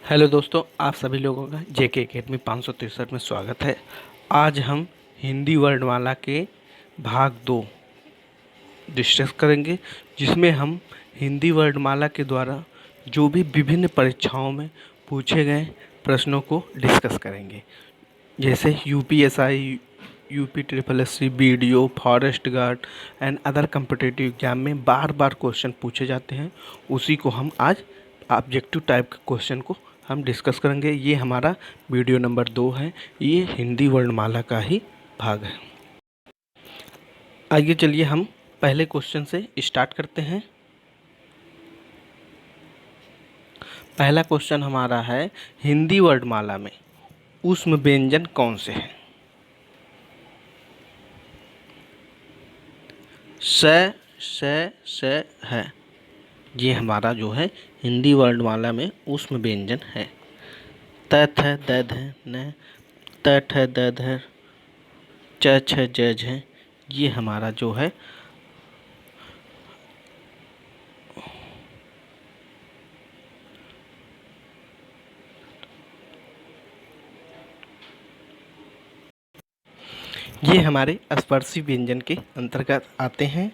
Hello दोस्तों, आप सभी लोगों का जेके एकेडमी 563 में स्वागत है। आज हम हिंदी वर्णमाला के भाग 2 डिस्कस करेंगे, जिसमें हम हिंदी वर्णमाला के द्वारा जो भी विभिन्न परीक्षाओं में पूछे गए प्रश्नों को डिस्कस करेंगे। जैसे UPSI, UP triple SC, BDO, forest guard and other competitive exam में बार बार क्वेश्चन पूछे जाते हैं, उसी को हम आज ऑब्जेक्टिव टाइप के क्वेश्चन को हम डिस्कस करेंगे। ये हमारा वीडियो नंबर 2 है। ये हिंदी वर्णमाला का ही भाग है। आइए चलिए हम पहले क्वेश्चन से स्टार्ट करते हैं। पहला क्वेश्चन हमारा है, हिंदी वर्णमाला में ऊष्म व्यंजन कौन से हैं? स है। ये हमारा जो है हिंदी वर्णमाला में ऊष्म व्यंजन है। त थ द ध न, त ठ द ध, च छ ज झ, ये हमारा जो है ये हमारे स्पर्शी व्यंजन के अंतर्गत आते हैं।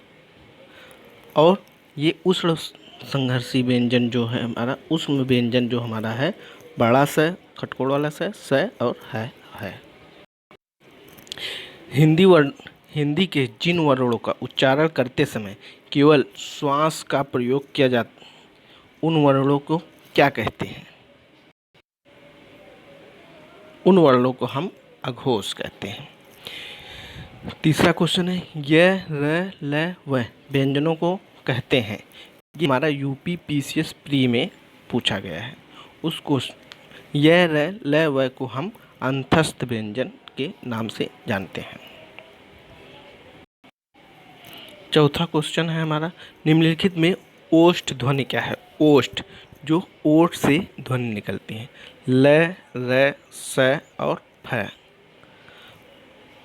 और ये उष्ण संघर्षी व्यंजन जो है हमारा, उष्ण व्यंजन जो हमारा है, बड़ा स, खटकोड़ वाला स और है। हिंदी के जिन वर्णों का उच्चारण करते समय केवल श्वास का प्रयोग किया जाता, उन वर्णों को क्या कहते हैं? उन वर्णों को हम अघोष कहते हैं। तीसरा क्वेश्चन है, य र ल व व्यंजनों को कहते हैं। ये हमारा यूपी पीसीएस प्री में पूछा गया है। उस क्वेश्चन य र ल व को हम अंतस्थ व्यंजन के नाम से जानते हैं। चौथा क्वेश्चन है हमारा, निम्नलिखित में ओष्ठ ध्वनि क्या है? ओष्ठ, जो ओठ से ध्वनि निकलती है, ल, र, स और फ।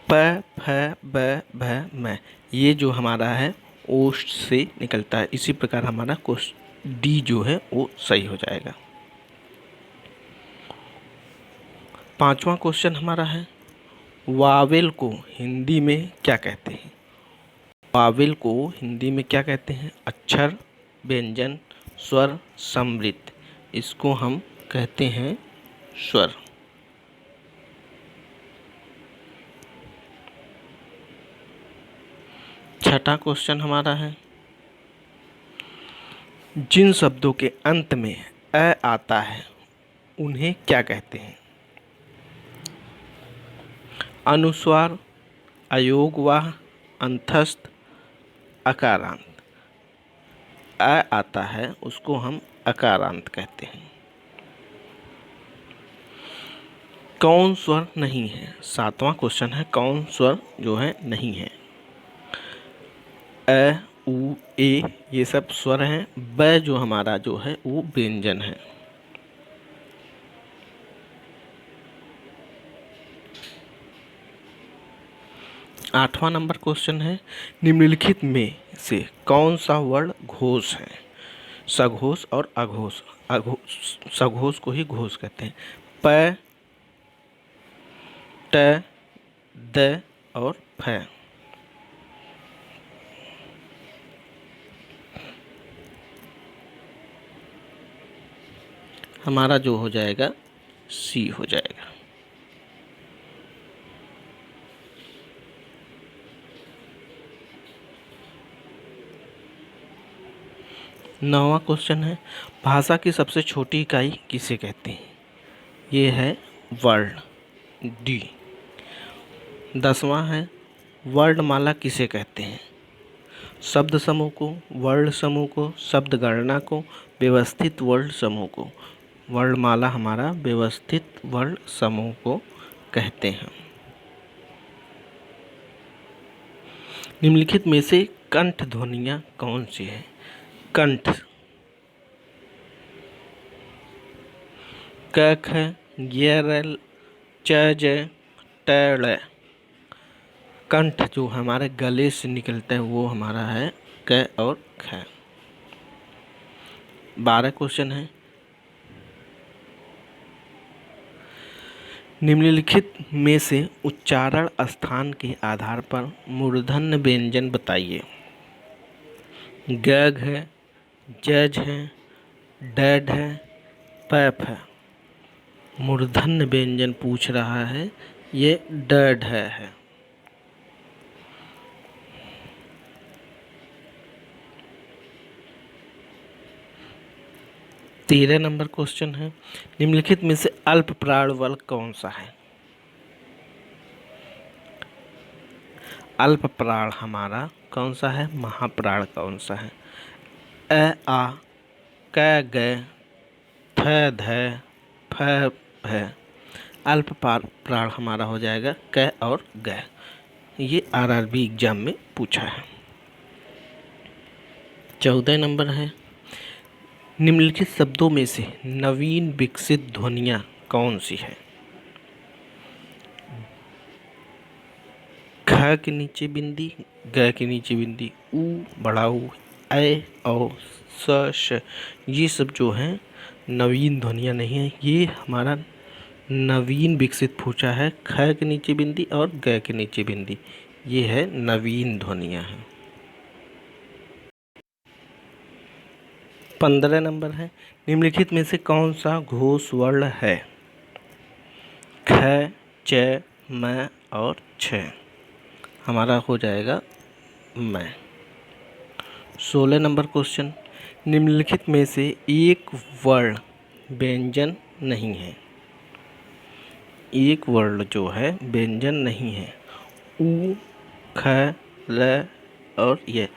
प, फ, ब, भ, म, ये जो हमारा है ओष्ठ से निकलता है। इसी प्रकार हमारा क्वेश्चन डी जो है वो सही हो जाएगा। पांचवा क्वेश्चन हमारा है, वावेल को हिंदी में क्या कहते हैं? वावेल को हिंदी में क्या कहते हैं? अक्षर, व्यंजन, स्वर, समृद्ध। इसको हम कहते हैं स्वर। छठा क्वेश्चन हमारा है, जिन शब्दों के अंत में अ आता है उन्हें क्या कहते हैं? अनुस्वार, अयोगवाह, अंतस्थ, अकारांत। अ आता है उसको हम अकारांत कहते हैं। कौन स्वर नहीं है? सातवां क्वेश्चन है, कौन स्वर जो है नहीं है? अ, उ, ए ये सब स्वर हैं। ब जो हमारा जो है वो व्यंजन है। आठवां नंबर क्वेश्चन है, निम्नलिखित में से कौन सा वर्ण घोष है? सघोष और अघोष। सघोष को ही घोष कहते हैं। प, ट, द और फ। हमारा जो हो जाएगा सी हो जाएगा। नौवां क्वेश्चन है, भाषा की सबसे छोटी इकाई किसे कहते हैं? ये है वर्ण, डी। 10वां है, वर्णमाला किसे कहते हैं? शब्द समूह को, वर्ण समूह को, शब्द गणना को, व्यवस्थित वर्ण समूह को। वर्णमाला हमारा व्यवस्थित वर्ण समूह को कहते हैं। निम्नलिखित में से कंठ ध्वनियाँ कौन सी है? कंठ, क, ख, ग, र, च, ज, ट, ड़। कंठ जो हमारे गले से निकलता है वो हमारा है क और ख। 12 क्वेश्चन है, निम्नलिखित में से उच्चारण स्थान के आधार पर मूर्धन्य व्यंजन बताइए। गैग है, जज है, डैड है, पैप है। मूर्धन्य व्यंजन पूछ रहा है, ये डैड है। तेरह नंबर क्वेश्चन है, निम्नलिखित में से अल्प प्राण वर्ग कौन सा है? अल्प प्राण हमारा कौन सा है? महाप्राण कौन सा है? अ आ, क ग, थ ध, फ भ। अल्प प्राण हमारा हो जाएगा क और ग। ये आरआरबी एग्जाम में पूछा है। 14 नंबर है, निम्नलिखित शब्दों में से नवीन विकसित ध्वनियाँ कौन सी है? ख के नीचे बिंदी, ग के नीचे बिंदी, ऊ बड़ा ऊ, ऐ और स श, ये सब जो हैं नवीन ध्वनियाँ नहीं हैं। ये हमारा नवीन विकसित पूछा है। ख के नीचे बिंदी और ग के नीचे बिंदी, ये है नवीन ध्वनियाँ हैं। 15 नंबर है, निम्नलिखित में से कौन सा घोष वर्ण है? ख, च, म और छ। हमारा हो जाएगा मैं। 16 नंबर क्वेश्चन, निम्नलिखित में से एक वर्ण व्यंजन नहीं है। एक वर्ण जो है व्यंजन नहीं है। उ, ख, ल और ये।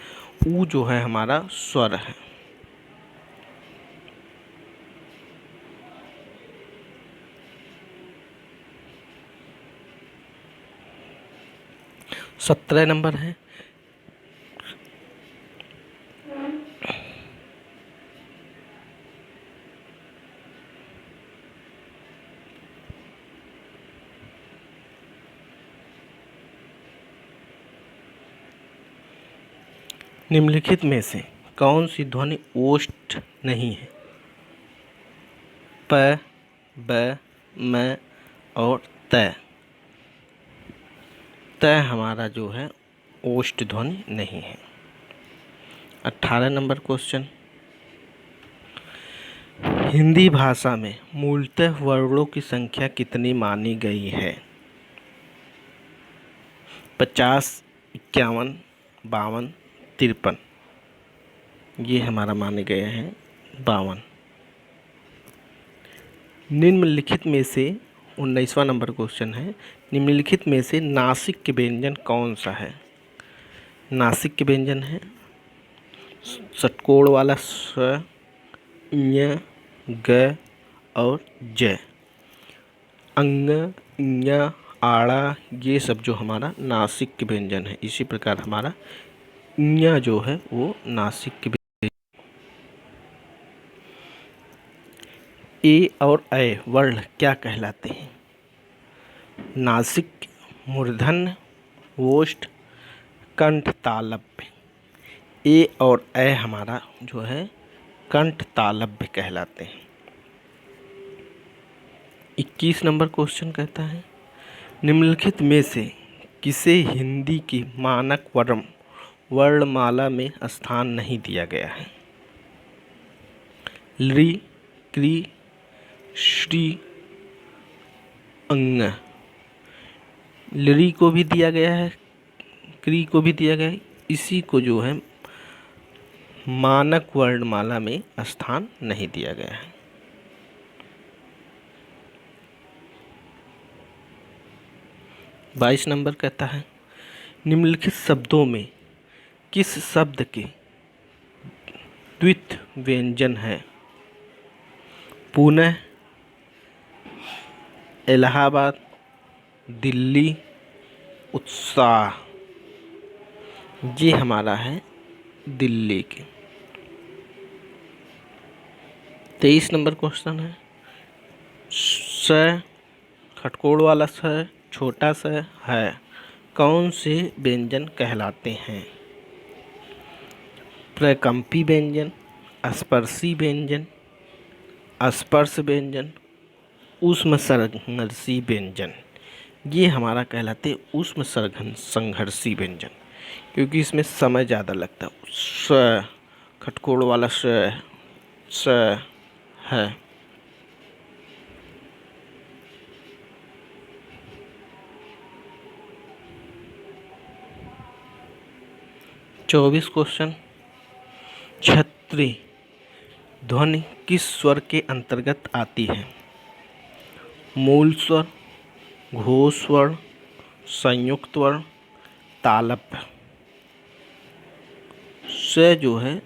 उ जो है हमारा स्वर है। सत्रह नंबर है, निम्नलिखित में से कौन सी ध्वनि ओष्ठ नहीं है? प, ब, म और त। त हमारा जो है ओष्ठ ध्वनि नहीं है। 18 नंबर क्वेश्चन, हिंदी भाषा में मूलतः वर्णों की संख्या कितनी मानी गई है? 50, 51, 52, 53। ये हमारा माने गए हैं 52। निम्नलिखित में से 19वां नंबर क्वेश्चन है, निम्नलिखित में से नासिक के व्यंजन कौन सा है? नासिक के व्यंजन है षटकोण वाला स, ञ, ग और ज। अंग, ञ, आड़ा, ये सब जो हमारा नासिक के व्यंजन है। इसी प्रकार हमारा ञ जो है वो नासिक के। ए और ऐ वर्ण क्या कहलाते हैं? नासिक, मूर्धन्य, ओष्ठ, कंठ तालव्य। ए और ऐ हमारा जो है कंठ तालव्य कहलाते हैं। 21 नंबर क्वेश्चन कहता है, निम्नलिखित में से किसे हिंदी की मानक वर्णमाला में स्थान नहीं दिया गया है? लृ, कृ, श्री, अंग। लृ को भी दिया गया है, कृ को भी दिया गया है। इसी को जो है मानक वर्णमाला में स्थान नहीं दिया गया है। 22 नंबर कहता है, निम्नलिखित शब्दों में किस शब्द के द्वित्व व्यंजन है? पुणे, इलाहाबाद, दिल्ली, उत्साह। ये हमारा है दिल्ली के। 23 नंबर क्वेश्चन है, स, खटकोड़ वाला स, छोटा सा है, कौन से व्यंजन कहलाते हैं? प्रकंपी व्यंजन, स्पर्शी व्यंजन, स्पर्श व्यंजन, ऊष्मसंघर्षी व्यंजन, ये हमारा कहलाते ऊष्म संघर्षी व्यंजन, क्योंकि इसमें समय ज़्यादा लगता है। स, खटकोड़ वाला स है। 24 क्वेश्चन। छत्री ध्वनि किस स्वर के अंतर्गत आती है? मूल स्वर, घोष स्वर, संयुक्त स्वर, तालव्य। स जो है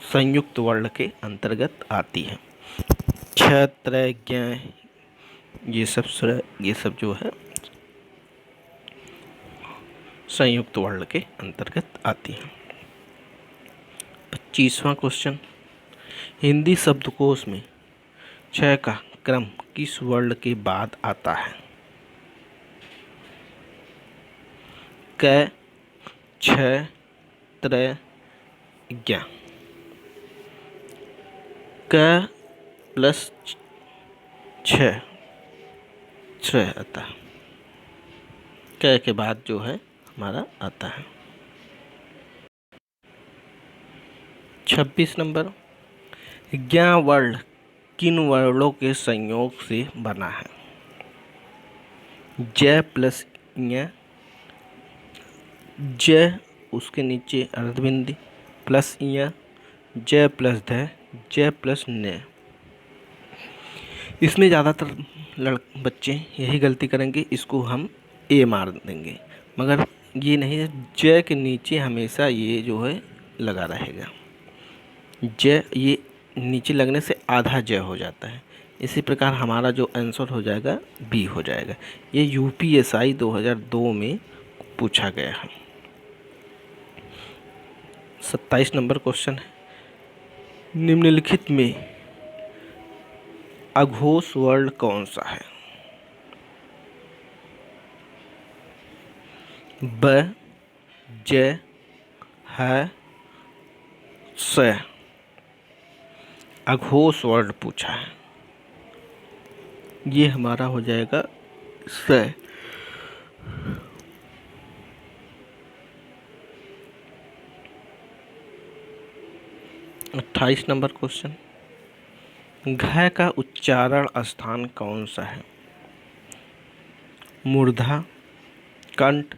संयुक्त वर्ण के अंतर्गत आती है। छ, त्र, ज्ञ, ये सब जो है संयुक्त वर्ण के अंतर्गत आती है। 25वां क्वेश्चन। हिंदी शब्दकोश में छ का क्रम किस वर्ण के बाद आता है? क, छ, त्र, ज्ञ। क प्लस छ आता है। क के बाद जो है हमारा आता है। 26 नंबर। ज्ञ वर्ण किन वर्णों के संयोग से बना है? ज प्लस ञ, ज उसके नीचे अर्धबिंदी प्लस ञ, ज प्लस ध, ज प्लस न। इसमें ज़्यादातर बच्चे यही गलती करेंगे, इसको हम ए मार देंगे, मगर ये नहीं है। ज के नीचे हमेशा ये जो है लगा रहेगा। ज ये नीचे लगने से आधा ज हो जाता है। इसी प्रकार हमारा जो आंसर हो जाएगा बी हो जाएगा। ये यूपीएसआई 2002 में पूछा गया है। 27 नंबर क्वेश्चन है। निम्नलिखित में अघोष वर्ण कौन सा है? ब, ज, ह, स। अघोष वर्ण पूछा है, ये हमारा हो जाएगा स। 28 नंबर क्वेश्चन। घ का उच्चारण स्थान कौन सा है? मूर्धा, कंठ,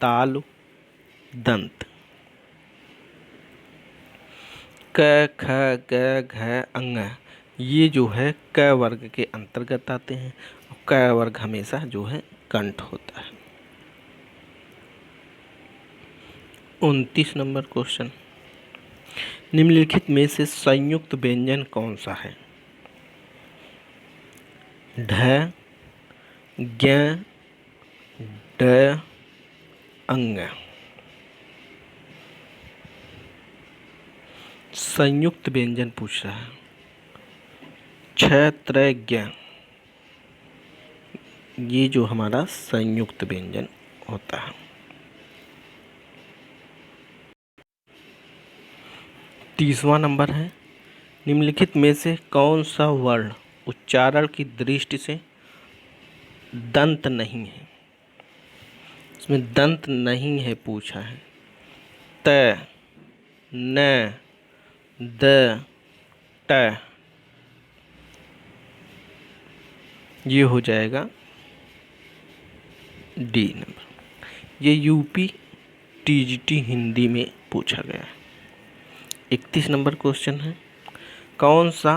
तालु, दंत। क, ख, ग, घ, अंग, ये जो है क वर्ग के अंतर्गत आते हैं। क वर्ग हमेशा जो है कंठ होता है। 29 नंबर क्वेश्चन। निम्नलिखित में से संयुक्त व्यंजन कौन सा है? ढ, ज्ञ, ड, अंग। संयुक्त व्यंजन पूछ रहा है। छ, त्र, ज्ञ, ये जो हमारा संयुक्त व्यंजन होता है। 30वां नंबर है। निम्नलिखित में से कौन सा वर्ण उच्चारण की दृष्टि से दंत नहीं है? इसमें दंत नहीं है पूछा है। त, न, द, ट, ये हो जाएगा डी नंबर। ये यूपी टीजीटी हिंदी में पूछा गया है। 31 नंबर क्वेश्चन है। कौन सा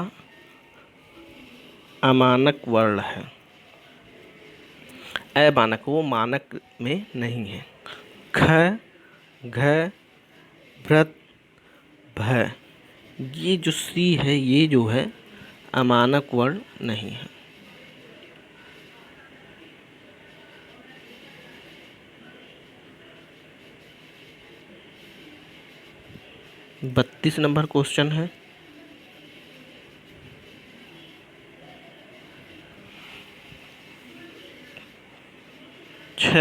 अमानक वर्ण है? अमानक, वो मानक में नहीं है। ख, घ, भ्रत, भ, ये जो सी है ये जो है अमानक वर्ण नहीं है। 32 नंबर क्वेश्चन है। छ,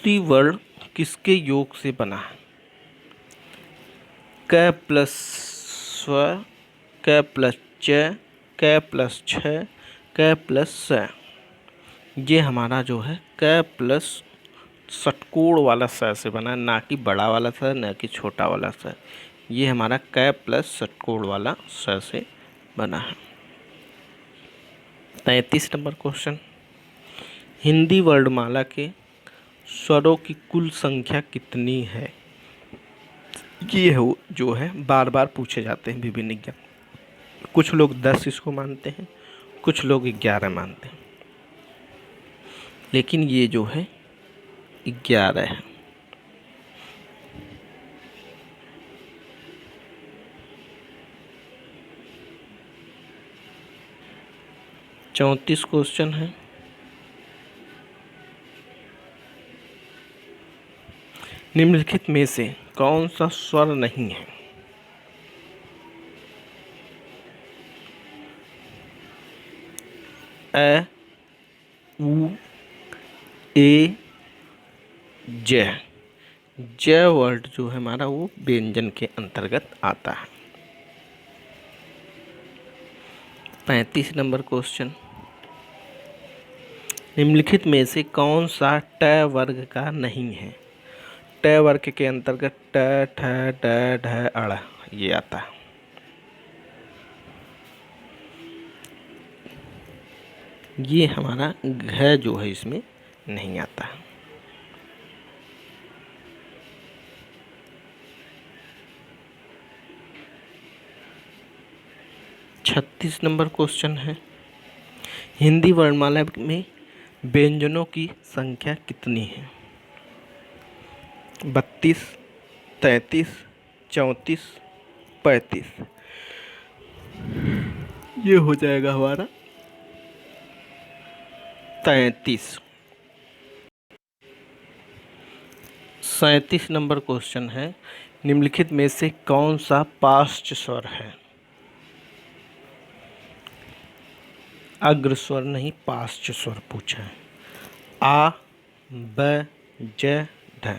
सूत्री वर्ण किसके योग से बना है? क प्लस स्व, क प्लस च, क प्लस छ, क प्लस स। ये हमारा जो है क प्लस षटकोण वाला स से बना है, ना कि बड़ा वाला स, ना कि छोटा वाला स। ये हमारा क प्लस षटकोण वाला स से बना है। 33 नंबर क्वेश्चन, हिंदी वर्णमाला के स्वरों की कुल संख्या कितनी है? ये जो है बार बार पूछे जाते हैं विभिन्न एग्जाम। कुछ लोग 10 इसको मानते हैं, कुछ लोग 11 मानते हैं, लेकिन ये जो है 11 है। चौंतीस क्वेश्चन है, निम्नलिखित में से कौन सा स्वर नहीं है? अ, उ, ए, ज। ज वर्ड जो है हमारा वो व्यंजन के अंतर्गत आता है। 35 नंबर क्वेश्चन, निम्नलिखित में से कौन सा ट वर्ग का नहीं है? ट वर्ग के अंतर्गत ट, ठ, ड, ढ, अड़ ये आता है। ये हमारा घ जो है इसमें नहीं आता है। छत्तीस नंबर क्वेश्चन है, हिंदी वर्णमाला में व्यंजनों की संख्या कितनी है? 32, 33, 34, 35। ये हो जाएगा हमारा 33। 37 नंबर क्वेश्चन है, निम्नलिखित में से कौन सा पाश्च स्वर है? अग्र स्वर नहीं, पाश्च स्वर पूछा है। आ, ब, ज, ढ।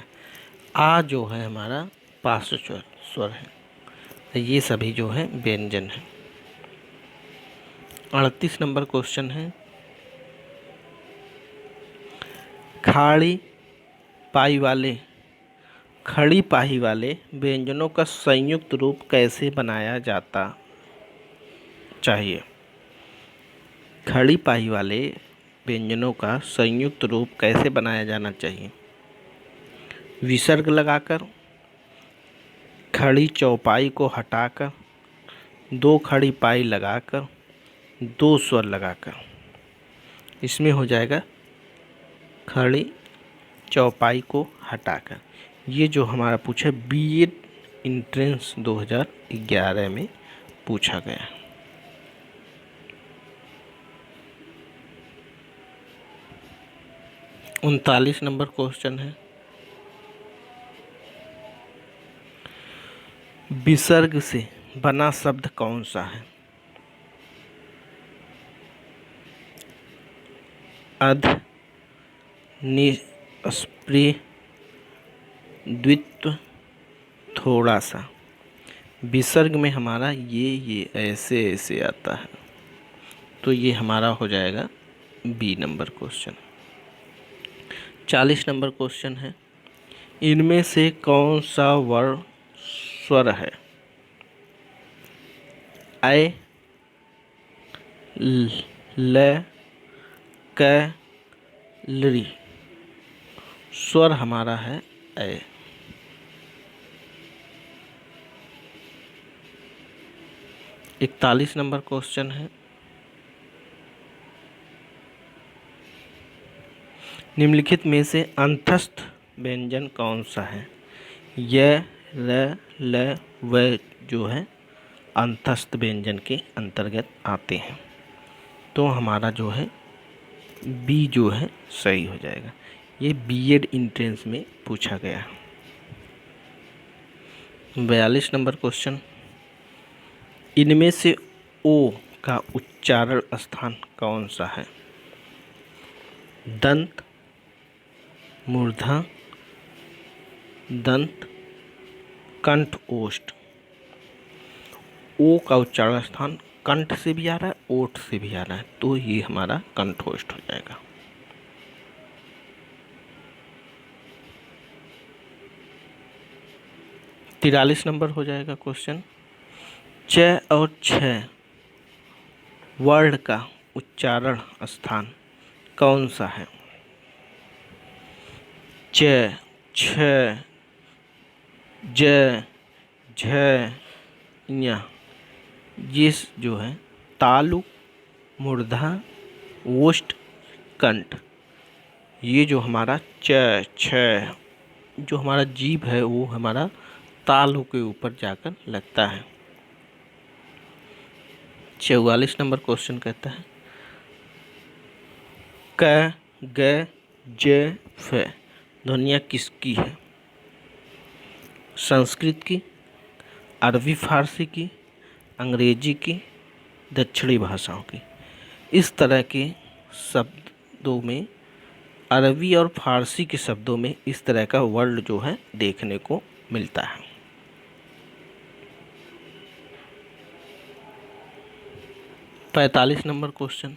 आ जो है हमारा पाश्च स्वर है। ये सभी जो है व्यंजन है। 38 नंबर क्वेश्चन है, खाड़ी पाई वाले खड़ी पाही वाले व्यंजनों का संयुक्त रूप कैसे बनाया जाता चाहिए? खड़ी पाही वाले व्यंजनों का संयुक्त रूप कैसे बनाया जाना चाहिए? विसर्ग लगाकर, खड़ी चौपाई को हटाकर, 2 खड़ी पाई लगाकर, 2 स्वर लगाकर। इसमें हो जाएगा खड़ी चौपाई को हटाकर। ये जो हमारा पूछा बीएड एंट्रेंस 2011 में पूछा गया। उनतालीस नंबर क्वेश्चन है, विसर्ग से बना शब्द कौन सा है? अध, निष्प्रिय, द्वित्व, थोड़ा सा। विसर्ग में हमारा ये ऐसे ऐसे आता है, तो ये हमारा हो जाएगा B number question. 40 number question है, इनमें से कौन सा वर्ण स्वर है? ऐ, ल, क, लृ। स्वर हमारा है ऐ। इकतालीस नंबर क्वेश्चन है, निम्नलिखित में से अंतस्थ व्यंजन कौन सा है? य, र, ल, व जो है अंतस्थ व्यंजन के अंतर्गत आते हैं, तो हमारा जो है बी जो है सही हो जाएगा। ये बीएड एंट्रेंस में पूछा गया। 42 नंबर क्वेश्चन, इनमें से ओ का उच्चारण स्थान कौन सा है? दंत, मूर्धा, दंत, कंठ, ओष्ठ। ओ का उच्चारण स्थान कंठ से भी आ रहा है, ओठ से भी आ रहा है, तो ये हमारा कंठोष्ठ हो जाएगा। तिरालीस नंबर हो जाएगा क्वेश्चन। च और छ वर्ड का उच्चारण स्थान कौन सा है? च, छ, ज, झ, ञ। ये जो है तालु, मूर्धा, ओष्ठ, कंठ, ये जो हमारा च, छ, जो हमारा जीभ है वो हमारा तालु के ऊपर जाकर लगता है। 44 नंबर क्वेश्चन कहता है क, ग, ज, फ ध्वनियाँ किसकी है? संस्कृत की, अरबी फारसी की, अंग्रेजी की, दक्षिणी भाषाओं की। इस तरह के शब्दों में, अरबी और फारसी के शब्दों में इस तरह का वर्ड जो है देखने को मिलता है। पैंतालीस नंबर क्वेश्चन।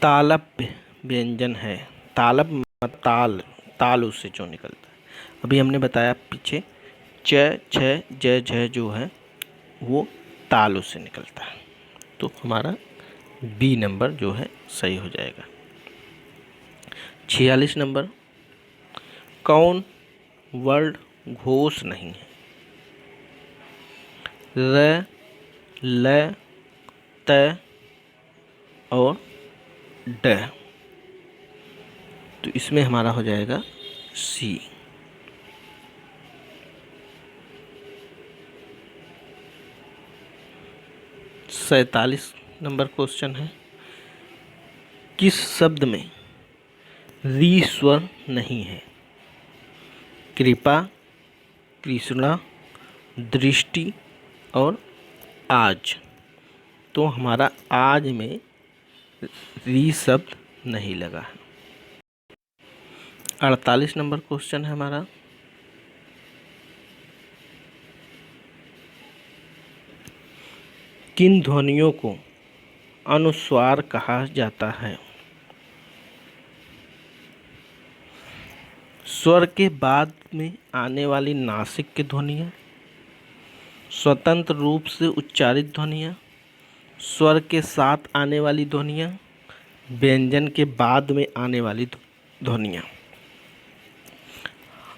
तालव्य व्यंजन है। तालब ताल, ताल उससे जो निकलता है। अभी हमने बताया पीछे च, छ, ज, झ जो है वो ताल उससे निकलता है, तो हमारा बी नंबर जो है सही हो जाएगा। 46 नंबर। कौन वर्ड घोष नहीं है? र, ल, त और ड। तो इसमें हमारा हो जाएगा सी। सैंतालीस नंबर क्वेश्चन है किस शब्द में री स्वर नहीं है? कृपा, कृष्णा, दृष्टि और आज। तो हमारा आज में री शब्द नहीं लगा है। 48 नंबर क्वेश्चन है हमारा किन ध्वनियों को अनुस्वार कहा जाता है? स्वर के बाद में आने वाली नासिक की ध्वनियाँ, स्वतंत्र रूप से उच्चारित ध्वनियाँ, स्वर के साथ आने वाली ध्वनियाँ, व्यंजन के बाद में आने वाली ध्वनियाँ।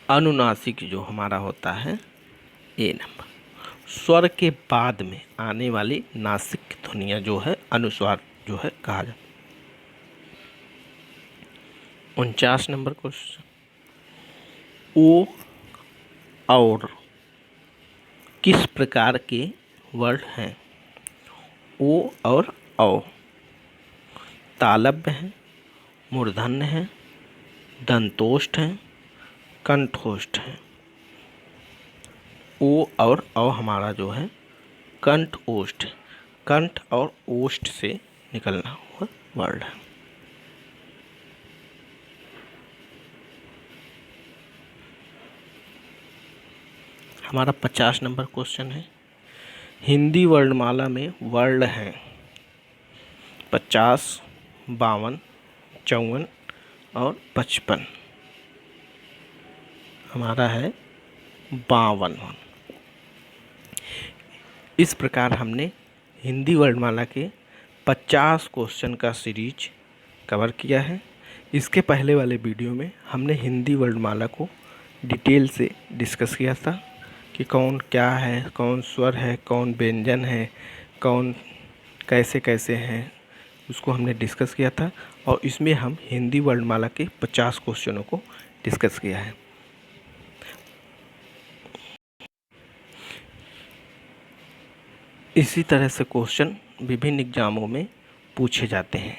अनुनासिक जो हमारा होता है ए नंबर। स्वर के बाद में आने वाली नासिक ध्वनियाँ जो है अनुस्वार जो है कहा जाता है। 49 नंबर क्वेश्चन। ओ और किस प्रकार के वर्ड हैं? ओ और औ तालव्य है, मूर्धन्य है, दंतोष्ठ है, कंठोष्ठ है। ओ और औ हमारा जो है कंठ ओष्ठ, कंठ और ओष्ठ से निकलना हुआ वर्ड है। हमारा 50 नंबर क्वेश्चन है हिंदी वर्णमाला में वर्ण हैं 50, 52, 54 और 55। हमारा है 52। इस प्रकार हमने हिंदी वर्णमाला के 50 क्वेश्चन का सीरीज कवर किया है। इसके पहले वाले वीडियो में हमने हिंदी वर्णमाला को डिटेल से डिस्कस किया था कि कौन क्या है, कौन स्वर है, कौन व्यंजन है, कौन कैसे कैसे हैं, उसको हमने डिस्कस किया था। और इसमें हम हिंदी वर्णमाला के 50 क्वेश्चनों को डिस्कस किया है। इसी तरह से क्वेश्चन विभिन्न एग्जामों में पूछे जाते हैं।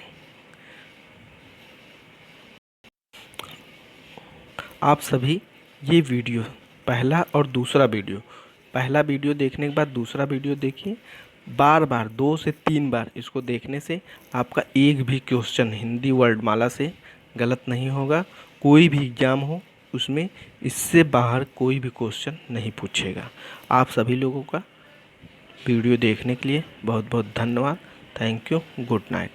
आप सभी ये वीडियो पहला और दूसरा वीडियो, पहला वीडियो देखने के बाद दूसरा वीडियो देखिए, बार बार 2 से 3 बार इसको देखने से आपका एक भी क्वेश्चन हिंदी वर्णमाला से गलत नहीं होगा। कोई भी एग्ज़ाम हो उसमें इससे बाहर कोई भी क्वेश्चन नहीं पूछेगा। आप सभी लोगों का वीडियो देखने के लिए बहुत बहुत धन्यवाद। Thank you. Good night.